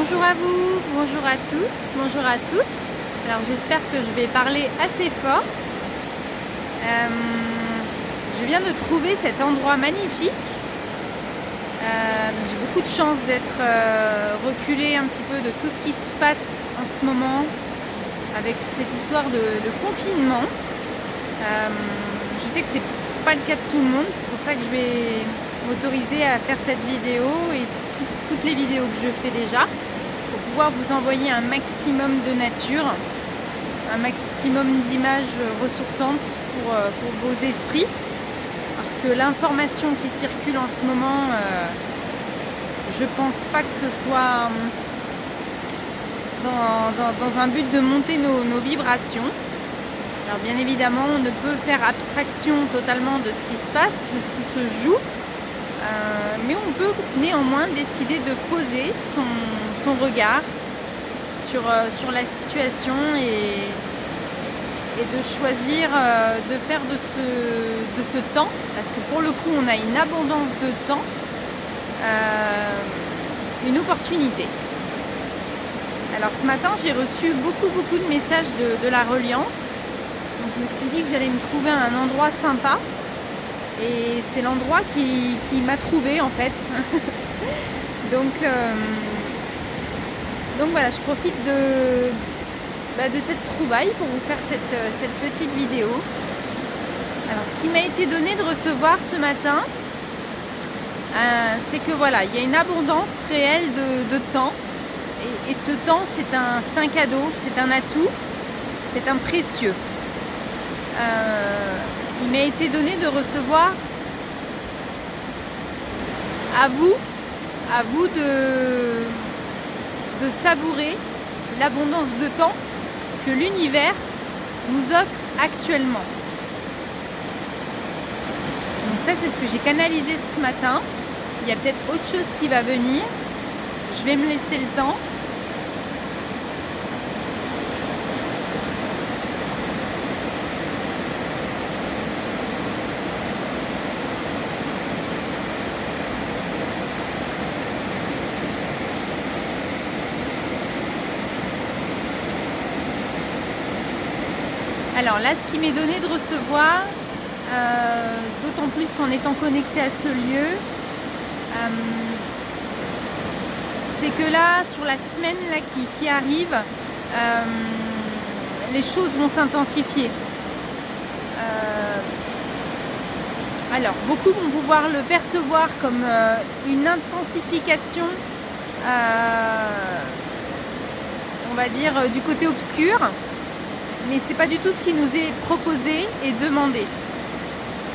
Bonjour à vous, bonjour à tous, bonjour à toutes. Alors j'espère que je vais parler assez fort. Je viens de trouver cet endroit magnifique. J'ai beaucoup de chance d'être reculée un petit peu de tout ce qui se passe en ce moment avec cette histoire de confinement. Je sais que c'est pas le cas de tout le monde, c'est pour ça que je vais m'autoriser à faire cette vidéo et toutes les vidéos que je fais déjà pour pouvoir vous envoyer un maximum de nature, un maximum d'images ressourçantes pour vos esprits, parce que l'information qui circule en ce moment, je pense pas que ce soit dans un but de monter nos vibrations. Alors bien évidemment, on ne peut faire abstraction totalement de ce qui se passe, de ce qui se joue, mais on peut néanmoins décider de poser son regard sur la situation et de choisir de faire de ce temps, parce que pour le coup on a une abondance de temps, une opportunité. Alors ce matin j'ai reçu beaucoup de messages de la Reliance. Donc je me suis dit que j'allais me trouver un endroit sympa et c'est l'endroit qui m'a trouvé en fait. donc voilà, je profite de cette trouvaille pour vous faire cette petite vidéo. Alors ce qui m'a été donné de recevoir ce matin, c'est que voilà, il y a une abondance réelle de temps et ce temps c'est un cadeau, c'est un atout, c'est un précieux. Il m'a été donné de recevoir à vous de savourer l'abondance de temps que l'univers nous offre actuellement. Donc ça c'est ce que j'ai canalisé ce matin. Il y a peut-être autre chose qui va venir. Je vais me laisser le temps. Alors là, ce qui m'est donné de recevoir, d'autant plus en étant connecté à ce lieu, c'est que là, sur la semaine là, qui arrive, les choses vont s'intensifier. Alors, beaucoup vont pouvoir le percevoir comme une intensification, on va dire, du côté obscur. Mais c'est pas du tout ce qui nous est proposé et demandé.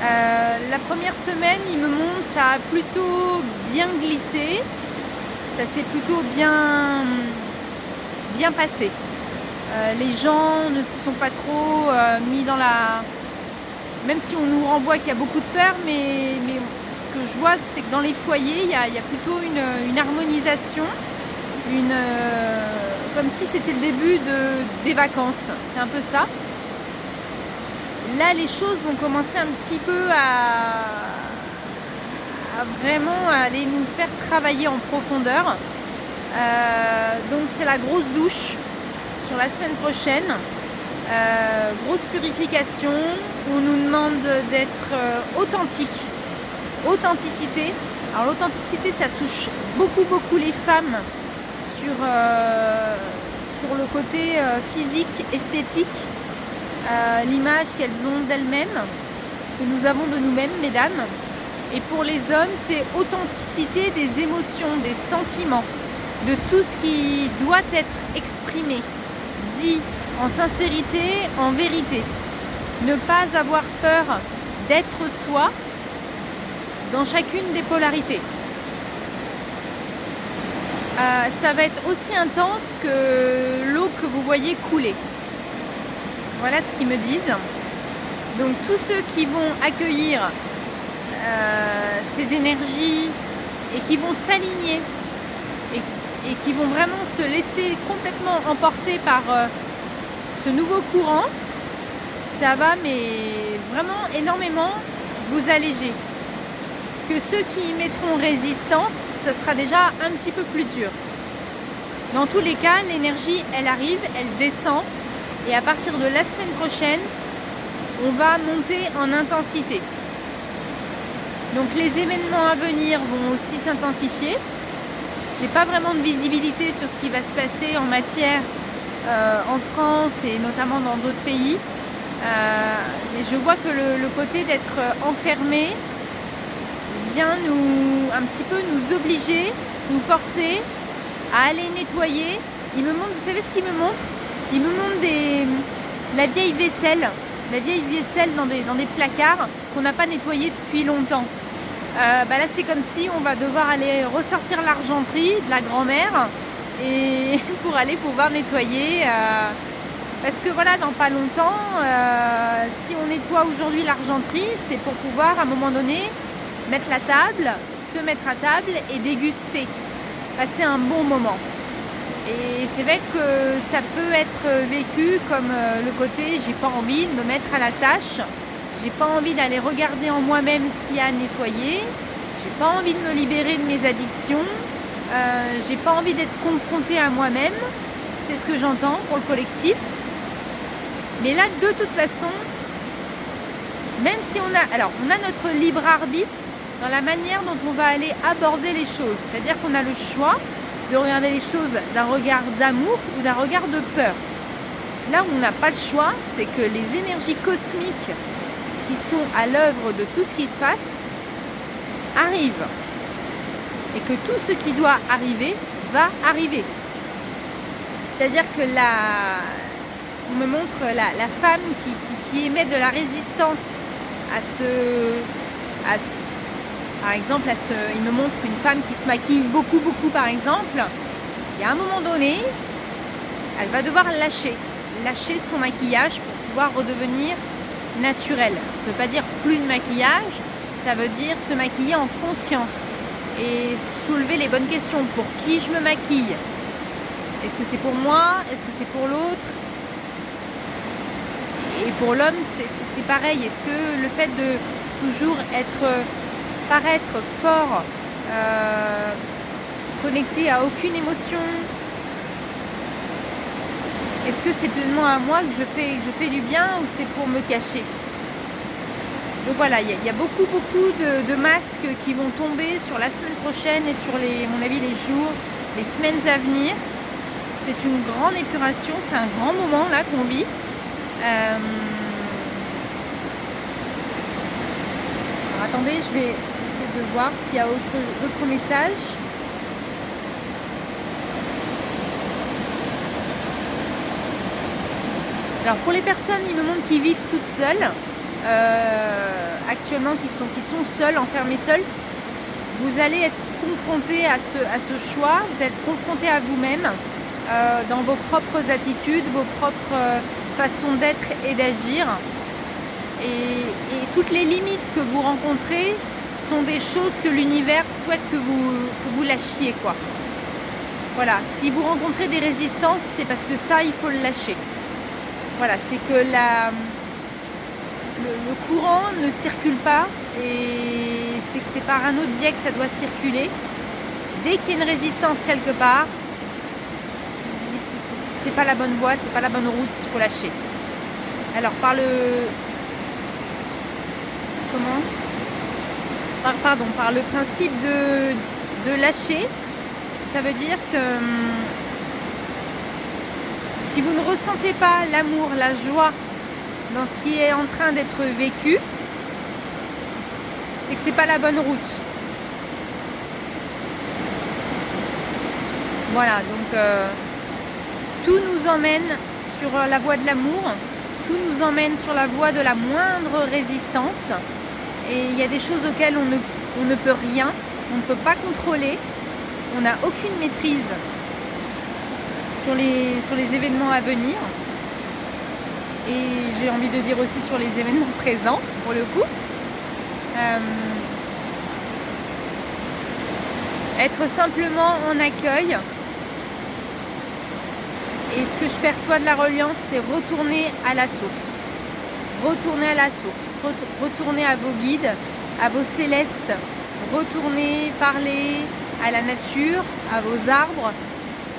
La première semaine, il me montre, ça a plutôt bien glissé, ça s'est plutôt bien passé. Les gens ne se sont pas trop mis dans la... Même si on nous renvoie qu'il y a beaucoup de peur, mais ce que je vois, c'est que dans les foyers, il y a plutôt une harmonisation, comme si c'était le début des vacances. C'est un peu ça. Là, les choses vont commencer un petit peu à vraiment aller nous faire travailler en profondeur. Donc c'est la grosse douche sur la semaine prochaine. Grosse purification. On nous demande d'être authentique. Authenticité. Alors l'authenticité, ça touche beaucoup les femmes sur le côté physique, esthétique, l'image qu'elles ont d'elles-mêmes, que nous avons de nous-mêmes, mesdames. Et pour les hommes, c'est authenticité des émotions, des sentiments, de tout ce qui doit être exprimé, dit en sincérité, en vérité. Ne pas avoir peur d'être soi dans chacune des polarités. Ça va être aussi intense que l'eau que vous voyez couler. Voilà ce qu'ils me disent. Donc tous ceux qui vont accueillir ces énergies et qui vont s'aligner et qui vont vraiment se laisser complètement emporter par ce nouveau courant, ça va mais vraiment énormément vous alléger. Que ceux qui y mettront résistance, ce sera déjà un petit peu plus dur. Dans tous les cas, l'énergie, elle arrive, elle descend. Et à partir de la semaine prochaine, on va monter en intensité. Donc les événements à venir vont aussi s'intensifier. J'ai pas vraiment de visibilité sur ce qui va se passer en matière en France et notamment dans d'autres pays. Et je vois que le côté d'être enfermé vient un petit peu nous obliger, nous forcer à aller nettoyer. Il me montre, vous savez ce qu'il me montre? Il me montre la vieille vaisselle dans des placards qu'on n'a pas nettoyé depuis longtemps. Là c'est comme si on va devoir aller ressortir l'argenterie de la grand-mère et pour aller pouvoir nettoyer parce que voilà, dans pas longtemps si on nettoie aujourd'hui l'argenterie, c'est pour pouvoir à un moment donné mettre la table, se mettre à table et déguster, passer un bon moment. Et c'est vrai que ça peut être vécu comme le côté j'ai pas envie de me mettre à la tâche, j'ai pas envie d'aller regarder en moi-même ce qu'il y a à nettoyer, j'ai pas envie de me libérer de mes addictions, j'ai pas envie d'être confrontée à moi-même, c'est ce que j'entends pour le collectif. Mais là, de toute façon, même si on a notre libre arbitre dans la manière dont on va aller aborder les choses, c'est-à-dire qu'on a le choix de regarder les choses d'un regard d'amour ou d'un regard de peur. Là où on n'a pas le choix, c'est que les énergies cosmiques qui sont à l'œuvre de tout ce qui se passe arrivent. Et que tout ce qui doit arriver va arriver. C'est-à-dire que on me montre la femme qui émet de la résistance par exemple, il me montre une femme qui se maquille beaucoup, par exemple. Et à un moment donné, elle va devoir lâcher son maquillage pour pouvoir redevenir naturelle. Ça ne veut pas dire plus de maquillage, ça veut dire se maquiller en conscience et soulever les bonnes questions. Pour qui je me maquille? Est-ce que c'est pour moi? Est-ce que c'est pour l'autre? Et pour l'homme, c'est pareil. Est-ce que le fait de toujours paraître fort, connecté à aucune émotion, est-ce que c'est pleinement à moi que je fais du bien ou c'est pour me cacher? Donc voilà, il y a beaucoup de masques qui vont tomber sur la semaine prochaine et sur à mon avis, les jours, les semaines à venir. C'est une grande épuration, c'est un grand moment là qu'on vit. Alors, attendez, je vais essayer de voir s'il y a d'autres messages. Alors pour les personnes, il me montre qui vivent toutes seules, actuellement qui sont seules, enfermées seules, vous allez être confrontés à ce choix, vous êtes confrontés à vous-même dans vos propres attitudes, vos propres façons d'être et d'agir. Et toutes les limites que vous rencontrez sont des choses que l'univers souhaite que vous lâchiez, quoi. Voilà, si vous rencontrez des résistances, c'est parce que ça, il faut le lâcher. Voilà, c'est que le courant ne circule pas et c'est que c'est par un autre biais que ça doit circuler. Dès qu'il y a une résistance quelque part, c'est pas la bonne voie, c'est pas la bonne route qu'il faut lâcher. Alors par le principe de lâcher, ça veut dire que si vous ne ressentez pas l'amour, la joie dans ce qui est en train d'être vécu, c'est que c'est pas la bonne route. Voilà, donc tout nous emmène sur la voie de l'amour, tout nous emmène sur la voie de la moindre résistance. Et il y a des choses auxquelles on ne peut rien, on ne peut pas contrôler, on n'a aucune maîtrise sur les événements à venir. Et j'ai envie de dire aussi sur les événements présents, pour le coup. Être simplement en accueil. Et ce que je perçois de la reliance, c'est retourner à la source. Retourner à la source, retourner à vos guides, à vos célestes, retourner parler à la nature, à vos arbres,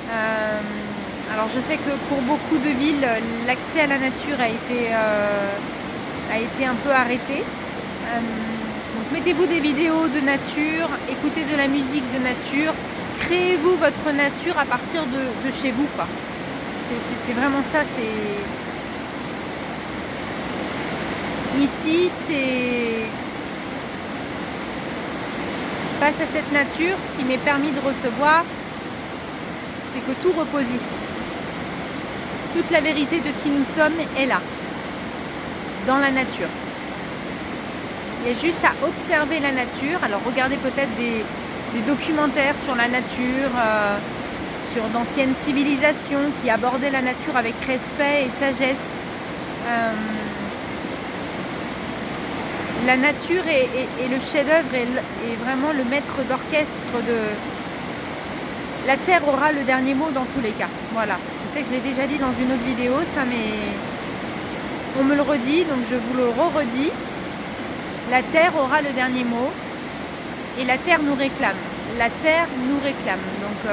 Alors je sais que pour beaucoup de villes, l'accès à la nature a été un peu arrêté. Donc mettez-vous des vidéos de nature, écoutez de la musique de nature, créez-vous votre nature à partir de chez vous, quoi. C'est vraiment ça. Ici, face à cette nature, ce qui m'est permis de recevoir, c'est que tout repose ici. Toute la vérité de qui nous sommes est là, dans la nature. Il y a juste à observer la nature. Alors regardez peut-être des documentaires sur la nature, sur d'anciennes civilisations qui abordaient la nature avec respect et sagesse. La nature est le chef-d'œuvre et vraiment le maître d'orchestre de... La terre aura le dernier mot dans tous les cas. Voilà. Je sais que je l'ai déjà dit dans une autre vidéo, on me le redit, donc je vous le redis. La terre aura le dernier mot et la terre nous réclame. La terre nous réclame. Donc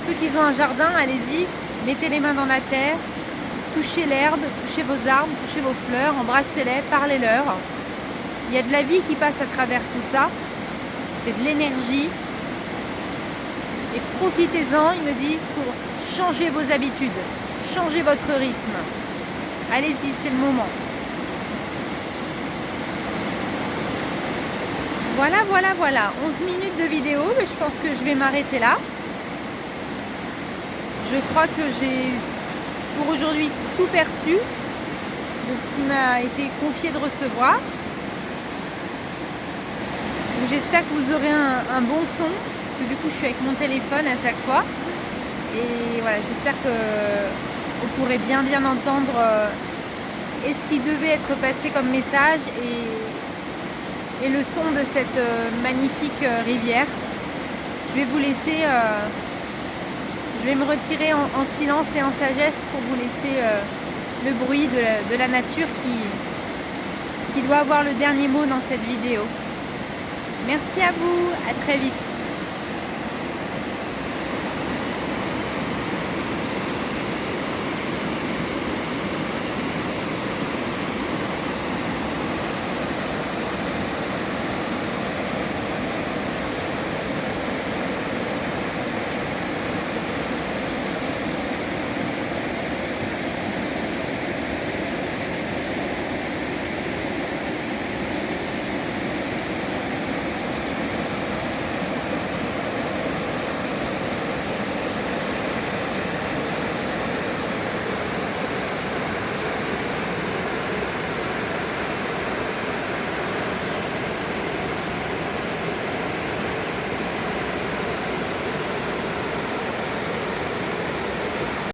ceux qui ont un jardin, allez-y, mettez les mains dans la terre, touchez l'herbe, touchez vos arbres, touchez vos fleurs, embrassez-les, parlez-leur. Il y a de la vie qui passe à travers tout ça. C'est de l'énergie. Et profitez-en, ils me disent, pour changer vos habitudes, changer votre rythme. Allez-y, c'est le moment. Voilà. 11 minutes de vidéo, mais je pense que je vais m'arrêter là. Je crois que j'ai pour aujourd'hui tout perçu de ce qui m'a été confié de recevoir. J'espère que vous aurez un bon son, parce que du coup je suis avec mon téléphone à chaque fois. Et voilà, j'espère que vous pourrez bien entendre ce qui devait être passé comme message et le son de cette magnifique rivière. Je vais vous laisser, je vais me retirer en silence et en sagesse pour vous laisser le bruit de la nature qui doit avoir le dernier mot dans cette vidéo. Merci à vous, à très vite.